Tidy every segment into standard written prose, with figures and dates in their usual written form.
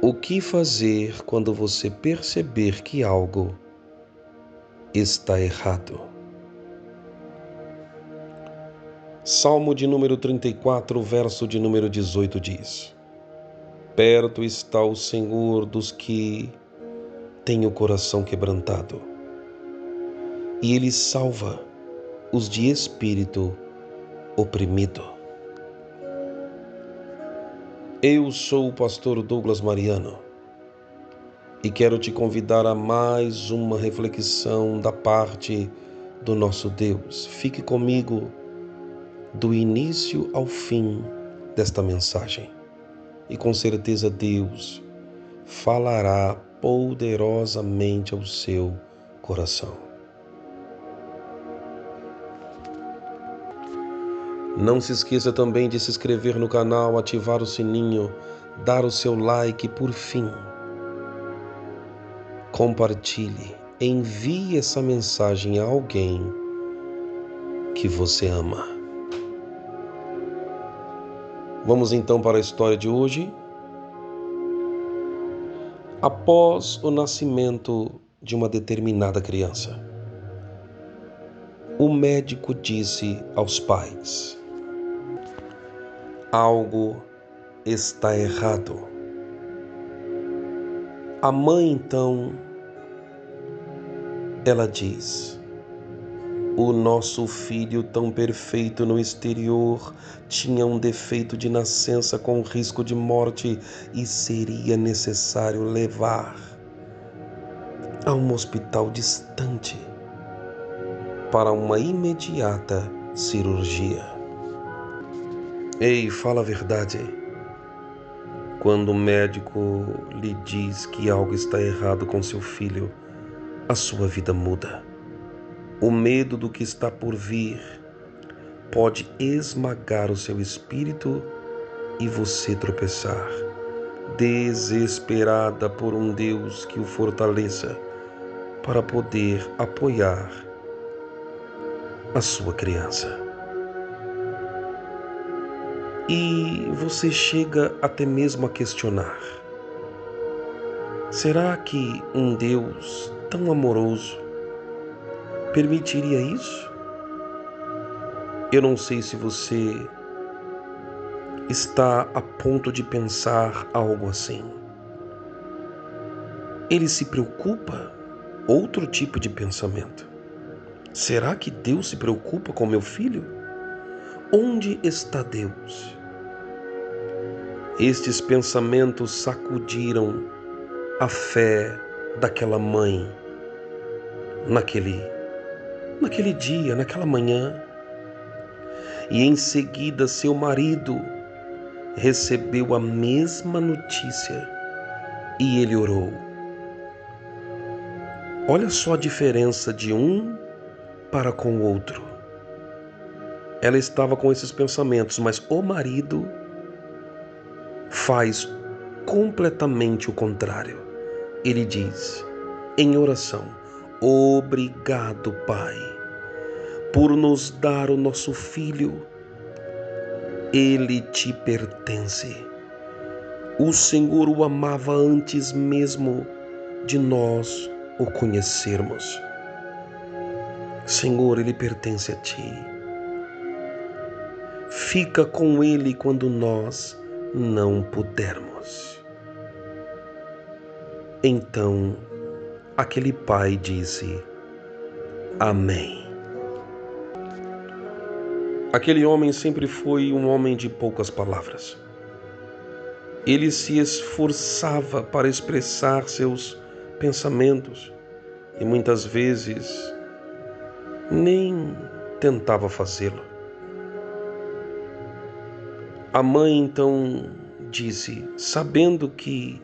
O que fazer quando você perceber que algo está errado? Salmo de número 34, verso de número 18 diz: Perto está o Senhor dos que têm o coração quebrantado, e Ele salva os de espírito oprimido. Eu sou o pastor Douglas Mariano e quero te convidar a mais uma reflexão da parte do nosso Deus. Fique comigo do início ao fim desta mensagem e com certeza Deus falará poderosamente ao seu coração. Não se esqueça também de se inscrever no canal, ativar o sininho, dar o seu like e, por fim, compartilhe, envie essa mensagem a alguém que você ama. Vamos então para a história de hoje. Após o nascimento de uma determinada criança, o médico disse aos pais: algo está errado. A mãe então, ela diz: o nosso filho tão perfeito no exterior tinha um defeito de nascença com risco de morte e seria necessário levar a um hospital distante para uma imediata cirurgia. Ei, fala a verdade. Quando o médico lhe diz que algo está errado com seu filho, a sua vida muda. O medo do que está por vir pode esmagar o seu espírito e você tropeçar, desesperada por um Deus que o fortaleça para poder apoiar a sua criança. E você chega até mesmo a questionar: será que um Deus tão amoroso permitiria isso? Eu não sei se você está a ponto de pensar algo assim. Ele se preocupa? Outro tipo de pensamento. Será que Deus se preocupa com meu filho? Onde está Deus? Estes pensamentos sacudiram a fé daquela mãe naquele dia, naquela manhã. E em seguida seu marido recebeu a mesma notícia e ele orou. Olha só a diferença de um para com o outro. Ela estava com esses pensamentos, mas o marido faz completamente o contrário. Ele diz em oração: obrigado, Pai, por nos dar o nosso filho. Ele te pertence. O Senhor o amava antes mesmo de nós o conhecermos. Senhor, ele pertence a ti. Fica com ele quando nós não pudermos. Então, aquele pai disse: Amém. Aquele homem sempre foi um homem de poucas palavras. Ele se esforçava para expressar seus pensamentos e muitas vezes nem tentava fazê-lo. A mãe então disse: sabendo que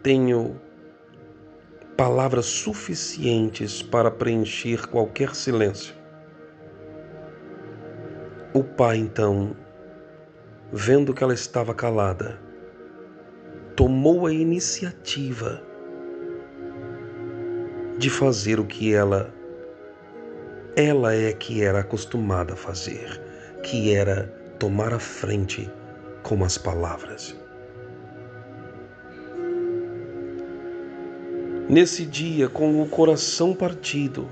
tenho palavras suficientes para preencher qualquer silêncio. O pai então, vendo que ela estava calada, tomou a iniciativa de fazer o que ela é que era acostumada a fazer, que era tomar a frente com as palavras. Nesse dia, com o coração partido,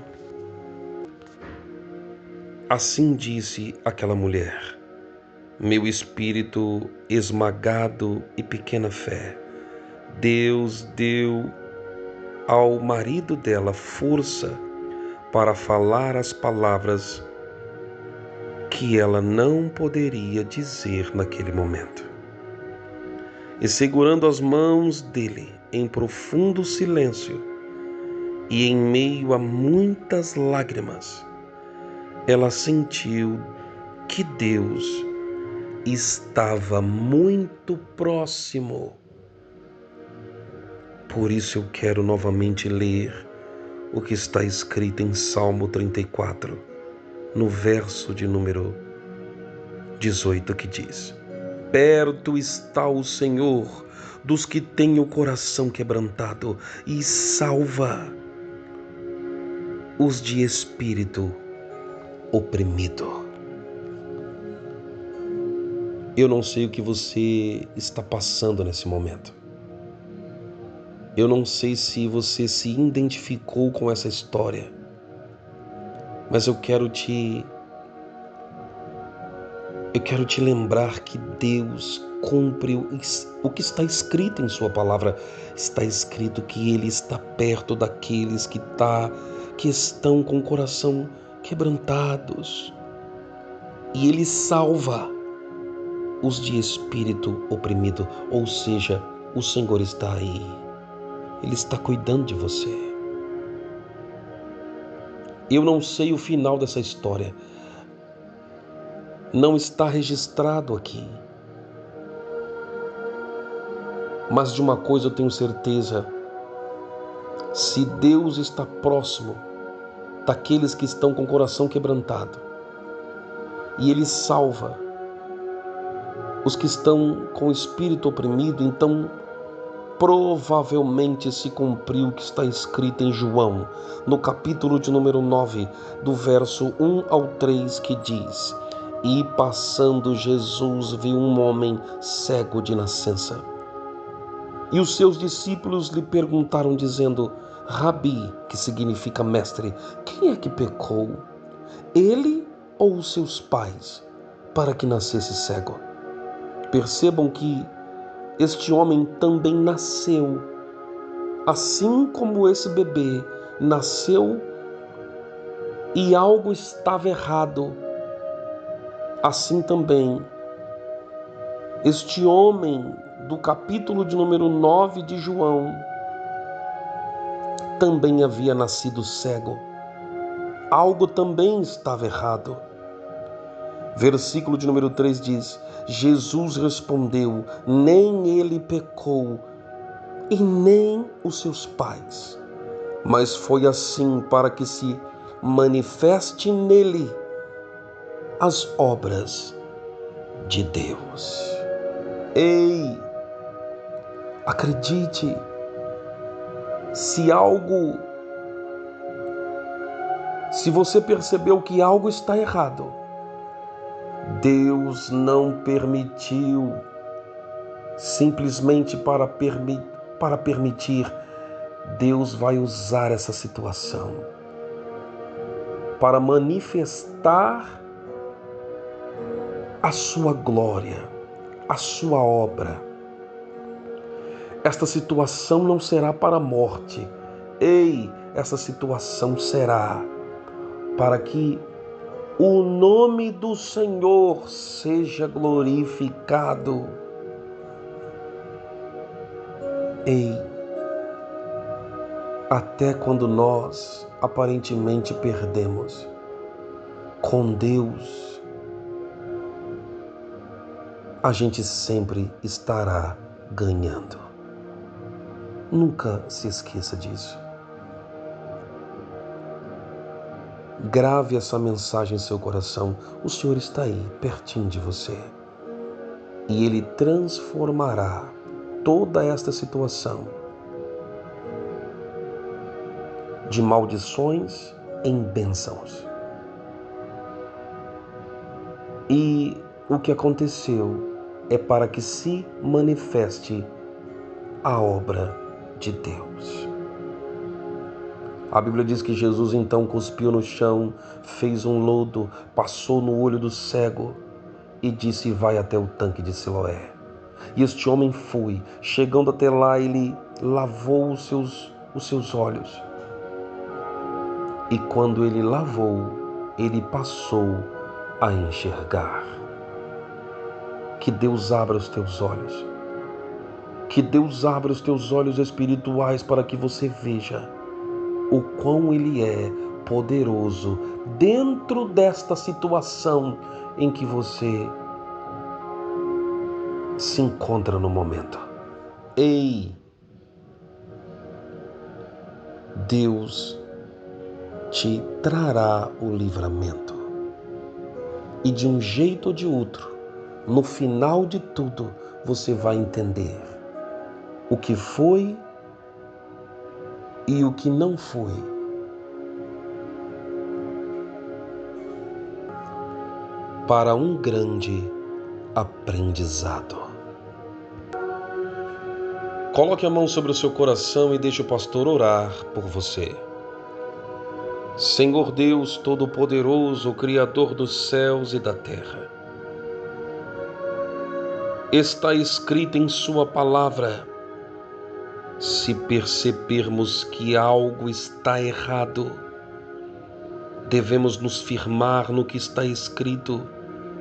assim disse aquela mulher: meu espírito esmagado e pequena fé. Deus deu ao marido dela força para falar as palavras que ela não poderia dizer naquele momento. E segurando as mãos dele em profundo silêncio e em meio a muitas lágrimas, ela sentiu que Deus estava muito próximo. Por isso eu quero novamente ler o que está escrito em Salmo 34, no verso de número 18, que diz: perto está o Senhor dos que têm o coração quebrantado e salva os de espírito oprimido. Eu não sei o que você está passando nesse momento. Eu não sei se você se identificou com essa história, mas eu quero te lembrar que Deus cumpre o que está escrito em sua palavra. Está escrito que Ele está perto daqueles que estão com o coração quebrantados. E Ele salva os de espírito oprimido. Ou seja, o Senhor está aí. Ele está cuidando de você. Eu não sei o final dessa história. Não está registrado aqui. Mas de uma coisa eu tenho certeza: se Deus está próximo daqueles que estão com o coração quebrantado e Ele salva os que estão com o espírito oprimido, então provavelmente se cumpriu o que está escrito em João, no capítulo de número 9, do verso 1 ao 3, que diz: e passando Jesus viu um homem cego de nascença. E os seus discípulos lhe perguntaram, dizendo: Rabi, que significa mestre, quem é que pecou, ele ou os seus pais, para que nascesse cego? Percebam que este homem também nasceu, assim como esse bebê nasceu e algo estava errado. Assim também, este homem do capítulo de número 9 de João também havia nascido cego. Algo também estava errado. Versículo de número 3 diz: Jesus respondeu: nem ele pecou e nem os seus pais, mas foi assim para que se manifeste nele as obras de Deus. Ei, acredite, se você percebeu que algo está errado, Deus não permitiu simplesmente para permitir. Deus vai usar essa situação para manifestar a sua glória, a sua obra. Esta situação não será para a morte. Ei, essa situação será para que o nome do Senhor seja glorificado. Ei, até quando nós aparentemente perdemos, com Deus a gente sempre estará ganhando. Nunca se esqueça disso. Grave essa mensagem em seu coração. O Senhor está aí, pertinho de você. E Ele transformará toda esta situação de maldições em bênçãos. E o que aconteceu é para que se manifeste a obra de Deus. A Bíblia diz que Jesus então cuspiu no chão, fez um lodo, passou no olho do cego e disse: vai até o tanque de Siloé. E este homem foi. Chegando até lá, ele lavou os seus olhos. E quando ele lavou, ele passou a enxergar. Que Deus abra os teus olhos. Que Deus abra os teus olhos espirituais para que você veja o quão Ele é poderoso dentro desta situação em que você se encontra no momento. Ei, Deus te trará o livramento. E de um jeito ou de outro, no final de tudo, você vai entender o que foi e o que não foi. Para um grande aprendizado. Coloque a mão sobre o seu coração e deixe o pastor orar por você. Senhor Deus Todo-Poderoso, Criador dos céus e da terra, está escrito em sua palavra: se percebermos que algo está errado, devemos nos firmar no que está escrito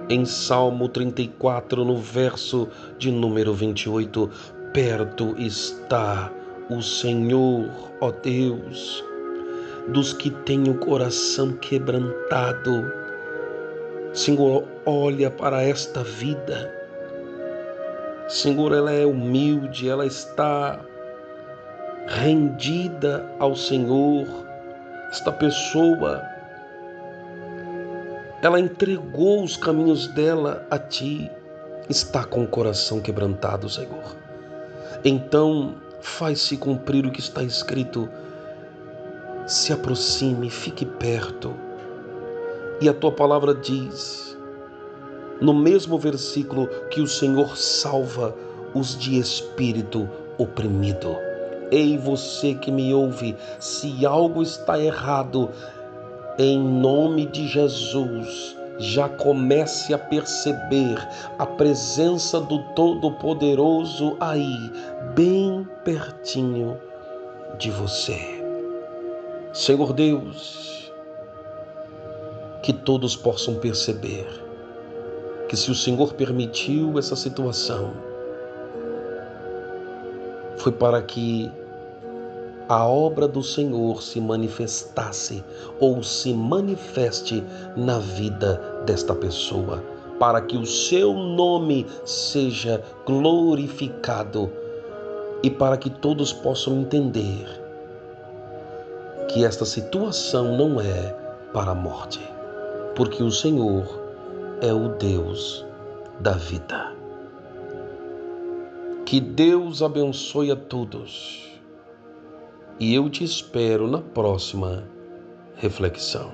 em Salmo 34, no verso de número 28. Perto está o Senhor, ó Deus, dos que têm o coração quebrantado. Senhor, olha para esta vida. Senhor, ela é humilde, ela está rendida ao Senhor. Esta pessoa, ela entregou os caminhos dela a Ti, está com o coração quebrantado, Senhor. Então, faz-se cumprir o que está escrito. Se aproxime, fique perto. E a Tua palavra diz, no mesmo versículo, que o Senhor salva os de espírito oprimido. Ei, você que me ouve, se algo está errado, em nome de Jesus, já comece a perceber a presença do Todo-Poderoso aí, bem pertinho de você. Senhor Deus, que todos possam perceber que se o Senhor permitiu essa situação, foi para que a obra do Senhor se manifestasse ou se manifeste na vida desta pessoa, para que o seu nome seja glorificado e para que todos possam entender que esta situação não é para a morte, porque o Senhor é o Deus da vida. Que Deus abençoe a todos. E eu te espero na próxima reflexão.